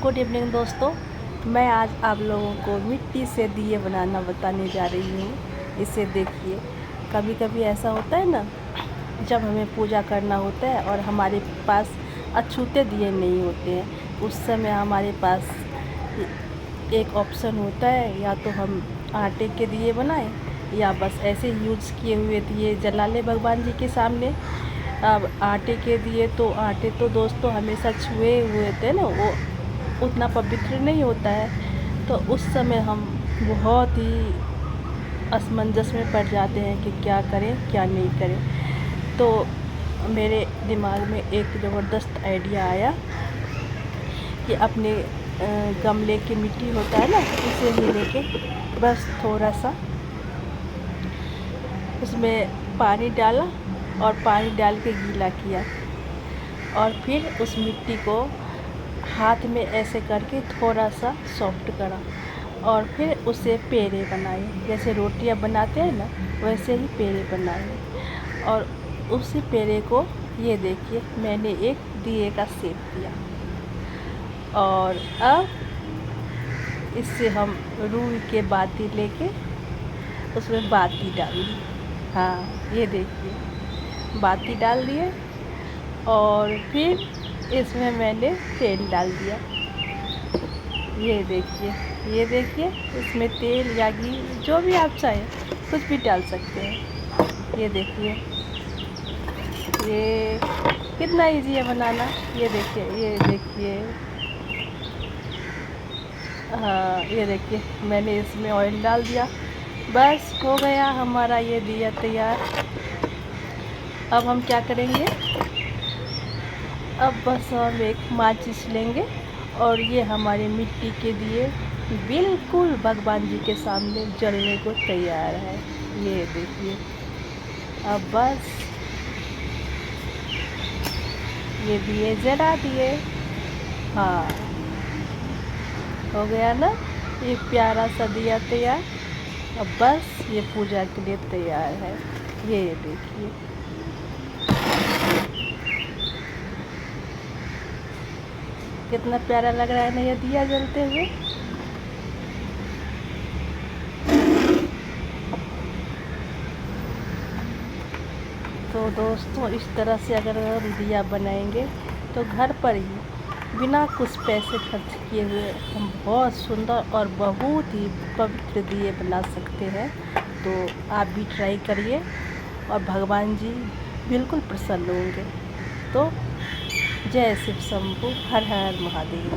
Good evening दोस्तों। मैं आज आप लोगों को मिट्टी से दिए बनाना बताने जा रही हूँ। इसे देखिए, कभी कभी ऐसा होता है ना, जब हमें पूजा करना होता है और हमारे पास अछूते दिए नहीं होते हैं, उस समय हमारे पास एक ऑप्शन होता है, या तो हम आटे के दिए बनाएं या बस ऐसे यूज़ किए हुए दिए जला लें भगवान जी के सामने। अब आटे के दिए तो आटे तो दोस्तों हमेशा छुए हुए होते हैं ना, वो उतना पवित्र नहीं होता है, तो उस समय हम बहुत ही असमंजस में पड़ जाते हैं कि क्या करें क्या नहीं करें। तो मेरे दिमाग में एक ज़बरदस्त आइडिया आया कि अपने गमले की मिट्टी होता है ना, उसे ही लेके बस थोड़ा सा उसमें पानी डाला और पानी डाल के गीला किया, और फिर उस मिट्टी को हाथ में ऐसे करके थोड़ा सा सॉफ्ट करा, और फिर उसे पेड़े बनाए। जैसे रोटियां बनाते हैं ना, वैसे ही पेड़े बनाए। और उसी पेड़े को, ये देखिए, मैंने एक दिए का शेप दिया। और अब इससे हम रूई के बाती लेके उसमें बाती डाल दी। हाँ, ये देखिए, बाती डाल दिए और फिर इसमें मैंने तेल डाल दिया। ये देखिए, ये देखिए, इसमें तेल या घी जो भी आप चाहें कुछ भी डाल सकते हैं। ये देखिए, ये कितना इजी है बनाना। ये देखिए, ये देखिए, हाँ, ये देखिए, मैंने इसमें ऑयल डाल दिया। बस हो गया हमारा ये दिया तैयार। अब हम क्या करेंगे, अब बस हम एक माचिस लेंगे और ये हमारे मिट्टी के दिए बिल्कुल भगवान जी के सामने जलने को तैयार है। ये देखिए, अब बस ये दिए जला दिए। हाँ, हो गया ना ये प्यारा सा दिया तैयार। अब बस ये पूजा के लिए तैयार है। ये देखिए, कितना प्यारा लग रहा है ना ये दिया जलते हुए। तो दोस्तों, इस तरह से अगर हम दिया बनाएंगे तो घर पर ही बिना कुछ पैसे खर्च किए हुए हम बहुत सुंदर और बहुत ही पवित्र दिए बना सकते हैं। तो आप भी ट्राई करिए और भगवान जी बिल्कुल प्रसन्न होंगे। तो जय शिव शंभू, हर हर महादेव।